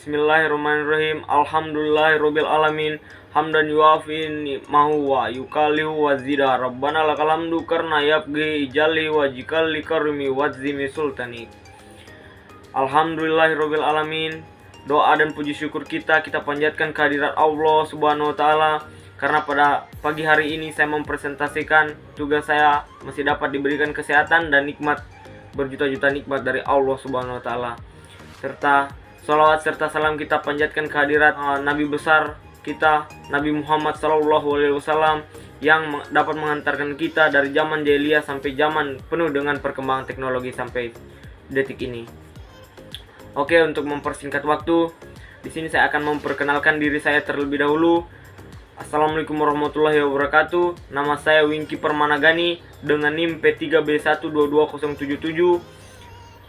Bismillahirrahmanirrahim. Alhamdulillahirabbil alamin. Hamdan yuafi ni'mahu wa yukallihu wa zida. Rabbana lakal hamdu karna yabghi ijali wa jikal likarmi wadzimi sultani. Alhamdulillahirabbil alamin. Doa dan puji syukur kita panjatkan kehadirat Allah Subhanahu wa taala karena pada pagi hari ini saya mempresentasikan tugas saya masih dapat diberikan kesehatan dan nikmat, berjuta-juta nikmat dari Allah Subhanahu wa taala. Serta salawat serta salam kita panjatkan kehadirat Nabi besar kita, Nabi Muhammad SAW, yang dapat mengantarkan kita dari zaman jahiliyah sampai zaman penuh dengan perkembangan teknologi sampai detik ini. Oke, untuk mempersingkat waktu, di sini saya akan memperkenalkan diri saya terlebih dahulu. Assalamualaikum warahmatullahi wabarakatuh. Nama saya Wingky Permanagani dengan NIM P3B1222077,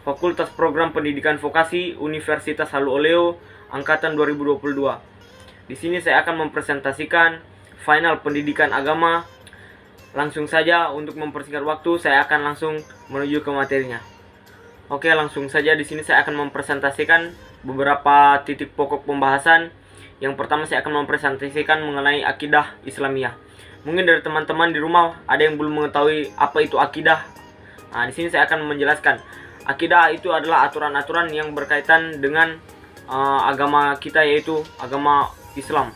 Fakultas Program Pendidikan Vokasi Universitas Halu Oleo angkatan 2022. Di sini saya akan mempresentasikan final pendidikan agama. Langsung saja, untuk mempersingkat waktu, saya akan langsung menuju ke materinya. Oke, langsung saja di sini saya akan mempresentasikan beberapa titik pokok pembahasan. Yang pertama saya akan mempresentasikan mengenai akidah Islamiyah. Mungkin dari teman-teman di rumah ada yang belum mengetahui apa itu akidah. Nah, di sini saya akan menjelaskan. Akidah itu adalah aturan-aturan yang berkaitan dengan agama kita, yaitu agama Islam,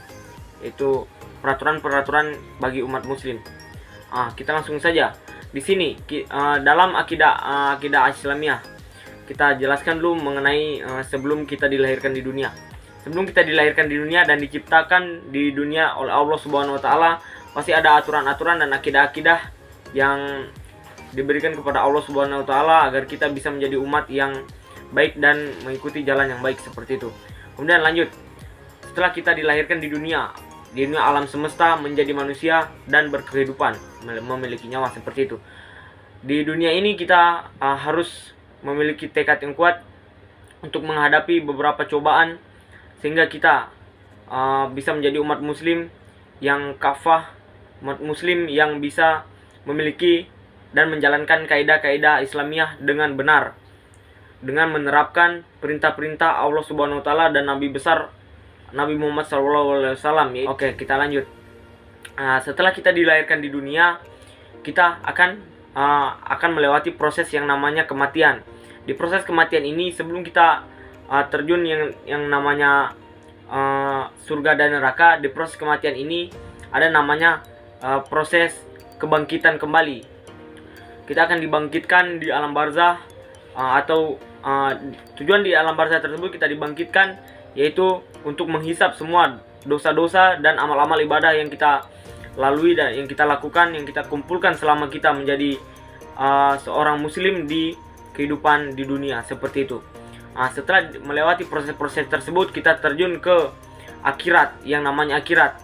yaitu peraturan-peraturan bagi umat muslim. Kita langsung saja. Di sini dalam akidah Islamiyah, kita jelaskan dulu mengenai sebelum kita dilahirkan di dunia. Sebelum kita dilahirkan di dunia dan diciptakan di dunia oleh Allah Subhanahu wa taala, pasti ada aturan-aturan dan akidah-akidah yang diberikan kepada Allah Subhanahu wa taala agar kita bisa menjadi umat yang baik dan mengikuti jalan yang baik seperti itu. Kemudian lanjut. Setelah kita dilahirkan di dunia alam semesta, menjadi manusia dan berkehidupan, memiliki nyawa seperti itu. Di dunia ini kita harus memiliki tekad yang kuat untuk menghadapi beberapa cobaan sehingga kita bisa menjadi umat muslim yang kafah, umat muslim yang bisa memiliki dan menjalankan kaidah-kaidah Islamiyah dengan benar, dengan menerapkan perintah-perintah Allah Subhanahu wa taala dan Nabi besar Nabi Muhammad SAW. Oke, kita lanjut. Setelah kita dilahirkan di dunia, kita akan melewati proses yang namanya kematian. Di proses kematian ini, sebelum kita terjun yang namanya surga dan neraka, di proses kematian ini ada namanya proses kebangkitan kembali. Kita akan dibangkitkan di alam barzah, atau tujuan di alam barzah tersebut kita dibangkitkan yaitu untuk menghisap semua dosa-dosa dan amal-amal ibadah yang kita lalui dan yang kita lakukan, yang kita kumpulkan selama kita menjadi seorang muslim di kehidupan di dunia seperti itu. Setelah melewati proses-proses tersebut, kita terjun ke akhirat, yang namanya akhirat.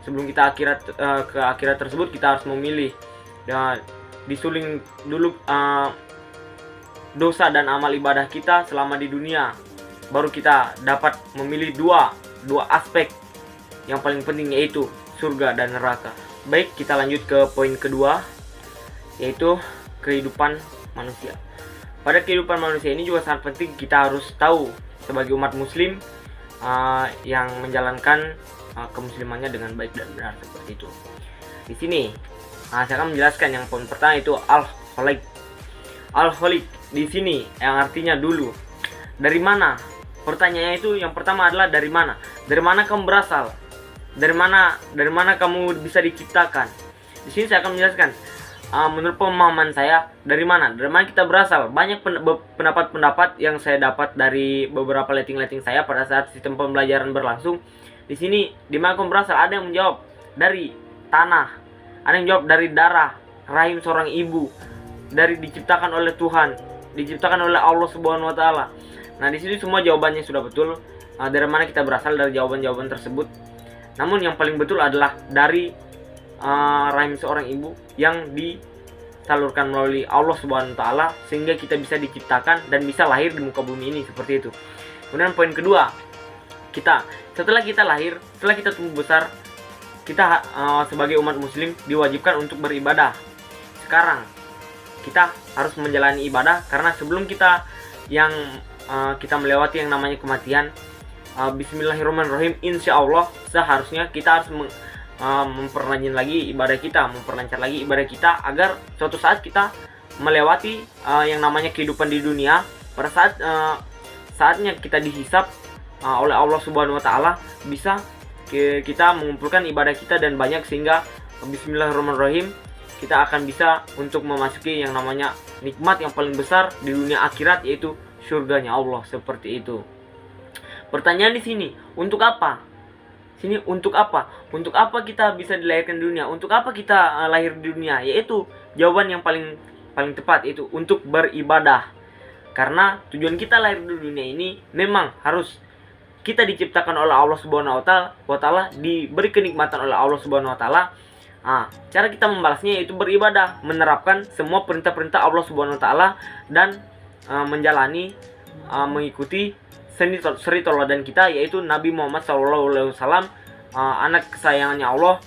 Sebelum kita ke akhirat tersebut, kita harus memilih disuling dulu dosa dan amal ibadah kita selama di dunia, baru kita dapat memilih dua aspek yang paling penting, yaitu surga dan neraka. Baik, kita lanjut ke poin kedua, yaitu kehidupan manusia. Pada kehidupan manusia ini juga sangat penting kita harus tahu sebagai umat muslim yang menjalankan kemuslimannya dengan baik dan benar seperti itu. Di sini saya akan menjelaskan yang poin pertama, itu al-khaliq. Al-khaliq di sini yang artinya dulu. Dari mana? Pertanyaannya itu yang pertama adalah dari mana? Dari mana kamu berasal? Dari mana kamu bisa diciptakan? Di sini saya akan menjelaskan. Menurut pemahaman saya, dari mana kita berasal. Banyak pendapat-pendapat yang saya dapat dari beberapa letting saya pada saat sistem pembelajaran berlangsung. Di sini, di mana kamu berasal? Ada yang menjawab dari tanah, ada yang menjawab dari darah rahim seorang ibu, dari diciptakan oleh Tuhan, diciptakan oleh Allah Subhanahu wa taala. Nah, di sini semua jawabannya sudah betul. Dari mana kita berasal, dari jawaban-jawaban tersebut. Namun yang paling betul adalah dari rahim seorang ibu yang disalurkan melalui Allah Subhanahu wa taala sehingga kita bisa diciptakan dan bisa lahir di muka bumi ini seperti itu. Kemudian poin kedua, setelah kita lahir, setelah kita tumbuh besar, kita sebagai umat muslim diwajibkan untuk beribadah. Sekarang kita harus menjalani ibadah karena sebelum kita melewati yang namanya kematian, Bismillahirrahmanirrahim, insya Allah seharusnya kita harus memperlancar lagi ibadah kita agar suatu saat kita melewati yang namanya kehidupan di dunia. Pada saat saatnya kita dihisap oleh Allah Subhanahu wa taala, bisa kita mengumpulkan ibadah kita dan banyak, sehingga bismillahirrahmanirrahim kita akan bisa untuk memasuki yang namanya nikmat yang paling besar di dunia akhirat, yaitu surganya Allah. Seperti itu. Pertanyaan di sini, untuk apa? Untuk apa? Untuk apa kita bisa dilahirkan di dunia? Untuk apa kita lahir di dunia? Yaitu jawaban yang paling tepat, yaitu untuk beribadah. Karena tujuan kita lahir di dunia ini memang harus kita diciptakan oleh Allah Subhanahu wa taala, diberi kenikmatan oleh Allah Subhanahu wa taala. Cara kita membalasnya yaitu beribadah, menerapkan semua perintah-perintah Allah Subhanahu wa taala dan menjalani mengikuti suri teladan kita, yaitu Nabi Muhammad SAW, anak kesayangannya Allah.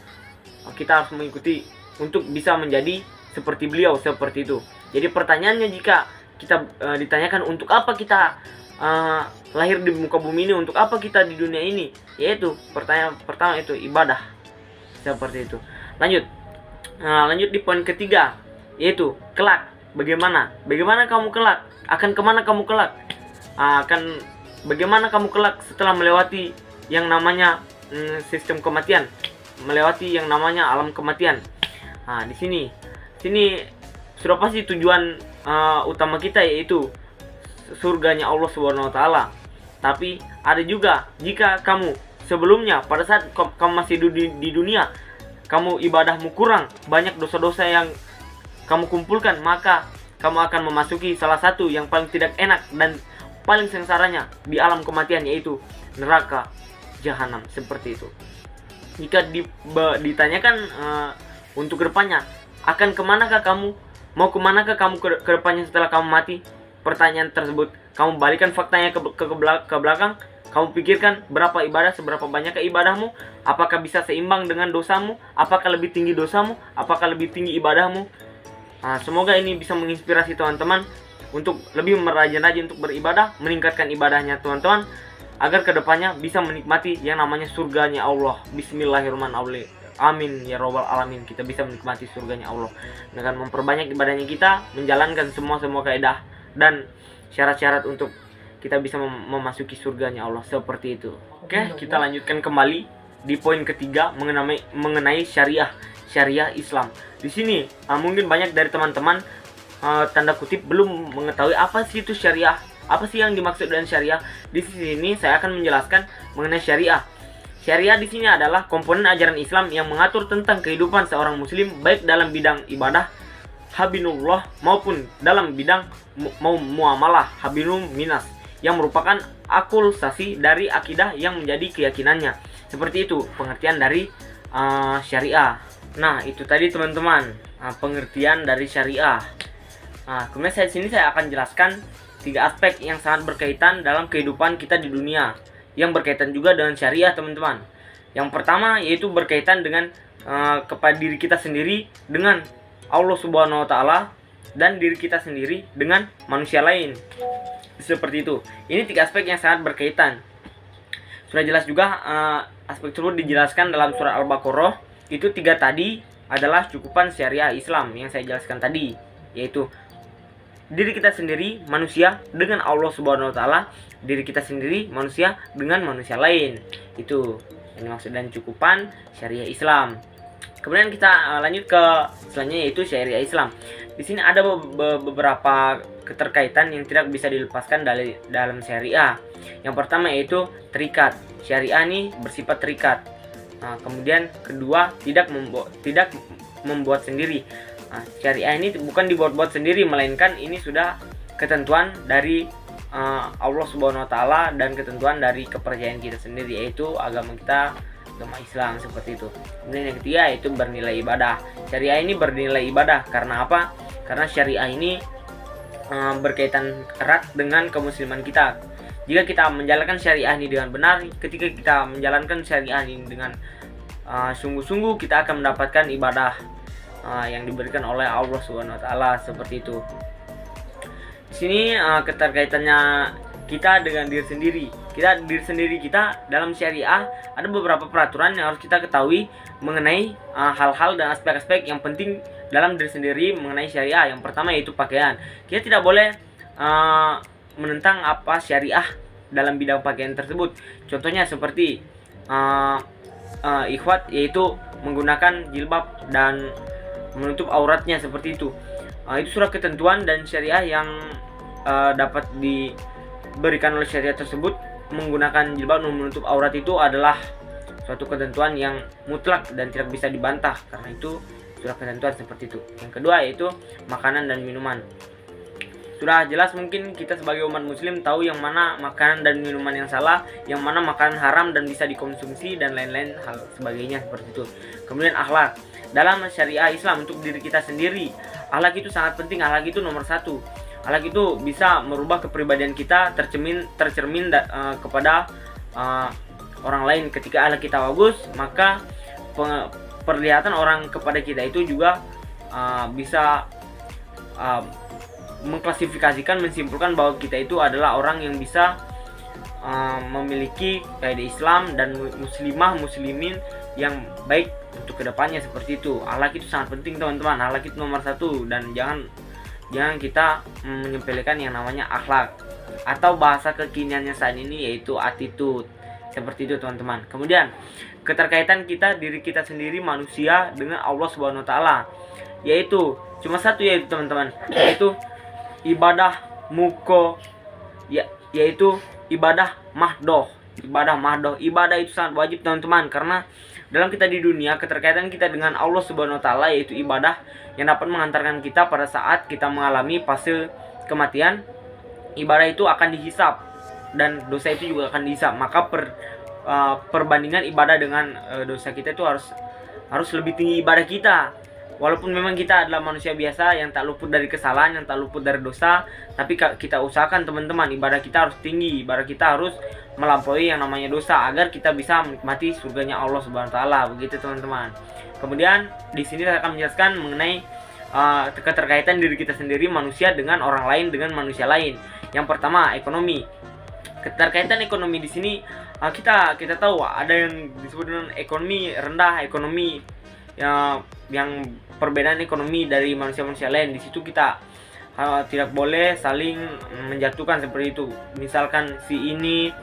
Kita harus mengikuti untuk bisa menjadi seperti beliau, seperti itu. Jadi pertanyaannya, jika kita ditanyakan untuk apa kita lahir di muka bumi ini, untuk apa kita di dunia ini, yaitu pertanyaan pertama itu ibadah, seperti itu. Lanjut di poin ketiga, yaitu kelak. Bagaimana kamu kelak? Akan kemana kamu kelak? Bagaimana kamu kelak setelah melewati yang namanya sistem kematian, melewati yang namanya alam kematian. Di sini sudah pasti tujuan utama kita, yaitu surganya Allah Subhanahu wa taala. Tapi ada juga, jika kamu sebelumnya pada saat kamu masih di dunia, kamu ibadahmu kurang, banyak dosa-dosa yang kamu kumpulkan, maka kamu akan memasuki salah satu yang paling tidak enak dan paling sengsaranya di alam kematian, yaitu neraka jahanam. Seperti itu. Jika ditanyakan untuk kedepannya, akan kemanakah kamu, mau kemanakah kamu kedepannya setelah kamu mati? Pertanyaan tersebut kamu balikan faktanya ke belakang. Kamu pikirkan berapa ibadah, seberapa banyak ibadahmu, apakah bisa seimbang dengan dosamu, apakah lebih tinggi dosamu, apakah lebih tinggi ibadahmu. Semoga ini bisa menginspirasi teman-teman untuk lebih merajin-rajin untuk beribadah, meningkatkan ibadahnya teman-teman, agar kedepannya bisa menikmati yang namanya surganya Allah. Bismillahirrahmanirrahim. Amin ya robbal alamin. Kita bisa menikmati surganya Allah dengan memperbanyak ibadahnya kita, menjalankan semua kaidah dan syarat-syarat untuk kita bisa memasuki surganya Allah. Seperti itu. Oke, kita lanjutkan kembali di poin ketiga mengenai syariah Islam. Di sini mungkin banyak dari teman-teman tanda kutip belum mengetahui apa sih itu syariah, apa sih yang dimaksud dengan syariah. Di sini saya akan menjelaskan mengenai syariah. Syariah di sini adalah komponen ajaran Islam yang mengatur tentang kehidupan seorang muslim, baik dalam bidang ibadah habinullah maupun dalam bidang muamalah habinum minas, yang merupakan akulsasi dari akidah yang menjadi keyakinannya. Seperti itu pengertian dari syariah. Nah, itu tadi teman-teman pengertian dari syariah. Kemudian saya akan jelaskan 3 aspek yang sangat berkaitan dalam kehidupan kita di dunia, yang berkaitan juga dengan syariah, teman-teman. Yang pertama yaitu berkaitan dengan kepada diri kita sendiri dengan Allah Subhanahu wa taala, dan diri kita sendiri dengan manusia lain. Seperti itu. Ini 3 aspek yang sangat berkaitan. Sudah jelas juga aspek tersebut dijelaskan dalam surah Al-Baqarah. Itu 3 tadi adalah cukupan syariah Islam yang saya jelaskan tadi, yaitu diri kita sendiri manusia dengan Allah Subhanahu wa taala, diri kita sendiri manusia dengan manusia lain. Itu yang dimaksud dan cukupan syariah Islam. Kemudian kita lanjut ke selanjutnya, yaitu syariah Islam. Di sini ada beberapa keterkaitan yang tidak bisa dilepaskan dari dalam syariah. Yang pertama yaitu terikat. Syariah ini bersifat terikat. Kemudian kedua, tidak membuat sendiri. Syariah ini bukan dibuat-buat sendiri, melainkan ini sudah ketentuan dari Allah Subhanahu wa taala dan ketentuan dari kepercayaan kita sendiri, yaitu agama kita, agama Islam. Seperti itu. Kemudian yang ketiga yaitu bernilai ibadah. Syariah ini bernilai ibadah karena apa? Karena syariah ini berkaitan erat dengan kemusliman kita. Jika kita menjalankan syariah ini dengan benar, ketika kita menjalankan syariah ini dengan sungguh-sungguh, kita akan mendapatkan ibadah yang diberikan oleh Allah Subhanahu wa taala. Seperti itu. Di sini keterkaitannya kita dengan diri sendiri. diri sendiri kita dalam syariah ada beberapa peraturan yang harus kita ketahui mengenai hal-hal dan aspek-aspek yang penting dalam diri sendiri mengenai syariah. Yang pertama yaitu pakaian. Kita tidak boleh menentang apa syariah dalam bidang pakaian tersebut. Contohnya seperti ikhwat, yaitu menggunakan jilbab dan menutup auratnya seperti itu. Itu sudah ketentuan dan syariah yang dapat diberikan oleh syariah tersebut. Menggunakan jilbab dan menutup aurat itu adalah suatu ketentuan yang mutlak dan tidak bisa dibantah, karena itu sudah ketentuan seperti itu. Yang kedua yaitu makanan dan minuman. Sudah jelas mungkin kita sebagai umat muslim tahu yang mana makanan dan minuman yang salah, yang mana makanan haram dan bisa dikonsumsi, dan lain-lain hal sebagainya seperti itu. Kemudian akhlak. Dalam syariah Islam untuk diri kita sendiri, akhlak itu sangat penting. Akhlak itu nomor satu. Akhlak itu bisa merubah kepribadian kita tercermin kepada orang lain. Ketika akhlak kita bagus, maka perlihatan orang kepada kita itu juga bisa mengklasifikasikan, menyimpulkan bahwa kita itu adalah orang yang bisa memiliki kaidah Islam dan muslimin yang baik untuk kedepannya seperti itu. Akhlak itu sangat penting teman-teman. Akhlak itu nomor satu, dan jangan kita menyepelekan yang namanya akhlak, atau bahasa kekiniannya saat ini yaitu attitude. Seperti itu teman-teman. Kemudian keterkaitan diri kita sendiri manusia dengan Allah Subhanahu wa taala, yaitu cuma satu, yaitu teman-teman, yaitu ibadah muko, yaitu ibadah mahdoh. Ibadah itu sangat wajib teman-teman, karena dalam kita di dunia, keterkaitan kita dengan Allah Subhanahu wa taala yaitu ibadah yang dapat mengantarkan kita pada saat kita mengalami fase kematian. Ibadah itu akan dihisap dan dosa itu juga akan dihisap. Maka perbandingan ibadah dengan dosa kita itu harus lebih tinggi ibadah kita. Walaupun memang kita adalah manusia biasa yang tak luput dari kesalahan, yang tak luput dari dosa, tapi kita usahakan teman-teman, ibadah kita harus tinggi, ibadah kita harus melampaui yang namanya dosa agar kita bisa menikmati surganya Allah Subhanahu wa taala. Begitu teman-teman. Kemudian di sini saya akan menjelaskan mengenai keterkaitan diri kita sendiri manusia dengan orang lain, dengan manusia lain. Yang pertama, ekonomi. Keterkaitan ekonomi di sini kita tahu ada yang disebut dengan ekonomi rendah, ekonomi yang perbedaan ekonomi dari manusia-manusia lain. Di situ kita tidak boleh saling menjatuhkan seperti itu. Misalkan si ini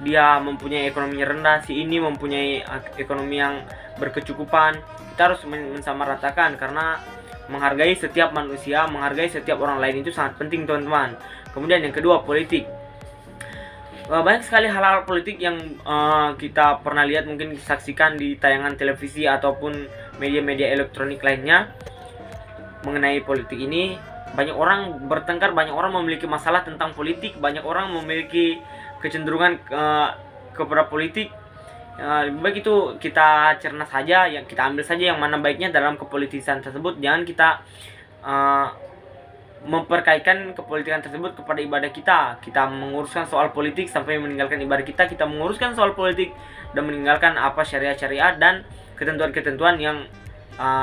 dia mempunyai ekonomi rendah, si ini mempunyai ekonomi yang berkecukupan. Kita harus mensamaratakan, karena menghargai setiap manusia, menghargai setiap orang lain itu sangat penting teman-teman. Kemudian yang kedua, politik. Banyak sekali hal-hal politik yang kita pernah lihat, mungkin disaksikan di tayangan televisi ataupun media-media elektronik lainnya mengenai politik ini. Banyak orang bertengkar, banyak orang memiliki masalah tentang politik, banyak orang memiliki kecenderungan kepada politik. Lebih baik itu kita cerna saja, yang kita ambil saja yang mana baiknya dalam kepolitikan tersebut. Jangan kita memperkaitkan kepolitikan tersebut kepada ibadah kita. Kita menguruskan soal politik sampai meninggalkan ibadah kita. Kita menguruskan soal politik dan meninggalkan apa syariat-syariat dan ketentuan-ketentuan yang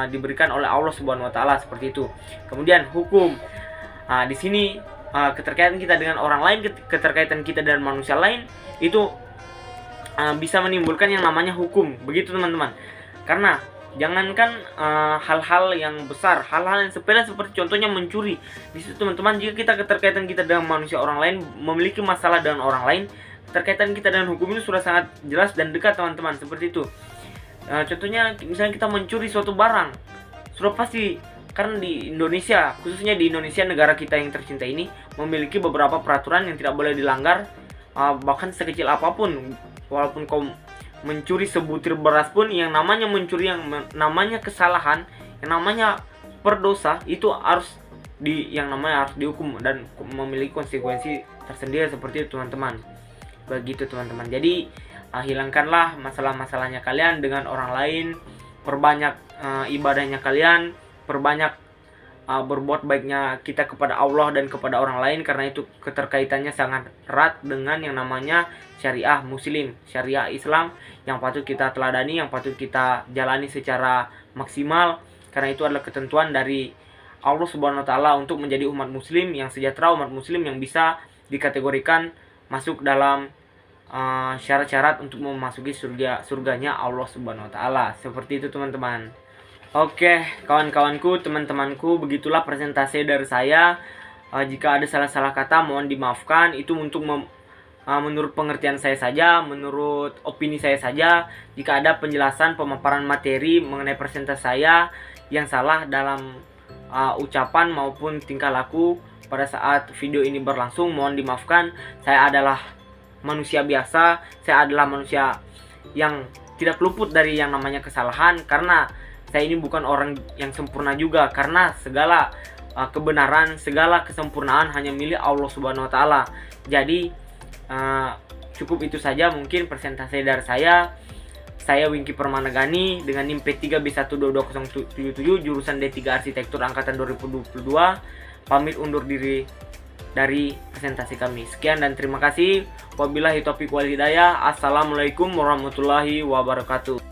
diberikan oleh Allah Subhanahu wa taala seperti itu. Kemudian hukum. Di sini keterkaitan kita dengan orang lain, keterkaitan kita dengan manusia lain itu bisa menimbulkan yang namanya hukum. Begitu teman-teman. Karena jangankan hal-hal yang besar, hal-hal yang sepele seperti contohnya mencuri. Di situ teman-teman, jika kita keterkaitan kita dengan manusia orang lain, memiliki masalah dengan orang lain, keterkaitan kita dengan hukum ini sudah sangat jelas dan dekat teman-teman, seperti itu. Contohnya misalnya kita mencuri suatu barang, sudah pasti, karena di Indonesia, khususnya di Indonesia negara kita yang tercinta ini, memiliki beberapa peraturan yang tidak boleh dilanggar, bahkan sekecil apapun. Walaupun kau mencuri sebutir beras pun, yang namanya mencuri, yang namanya kesalahan, yang namanya berdosa, itu harus harus dihukum dan memiliki konsekuensi tersendiri seperti itu teman-teman. Begitu teman-teman. Jadi hilangkanlah masalah-masalahnya kalian dengan orang lain, perbanyak ibadahnya kalian, perbanyak berbuat baiknya kita kepada Allah dan kepada orang lain, karena itu keterkaitannya sangat erat dengan yang namanya syariah muslim, syariah Islam yang patut kita teladani, yang patut kita jalani secara maksimal, karena itu adalah ketentuan dari Allah Subhanahu wa taala untuk menjadi umat muslim yang sejahtera, umat muslim yang bisa dikategorikan masuk dalam syarat-syarat untuk memasuki surganya Allah Subhanahu wa taala. Seperti itu teman-teman. Oke, kawan-kawanku, teman-temanku, begitulah presentasi dari saya. Jika ada salah-salah kata mohon dimaafkan. Itu untuk menurut pengertian saya saja, menurut opini saya saja. Jika ada penjelasan pemaparan materi mengenai presentasi saya yang salah dalam ucapan maupun tingkah laku pada saat video ini berlangsung, mohon dimaafkan. Saya adalah manusia biasa, saya adalah manusia yang tidak luput dari yang namanya kesalahan, karena saya ini bukan orang yang sempurna juga, karena segala kebenaran, segala kesempurnaan hanya milik Allah Subhanahu wa taala. Jadi cukup itu saja mungkin presentasi dari saya. Saya Wingky Permanagani dengan NIM P3B1220077 jurusan D3 Arsitektur angkatan 2022. Pamit undur diri dari presentasi kami. Sekian dan terima kasih. Wabillahi taufiq wal hidayah. Assalamualaikum warahmatullahi wabarakatuh.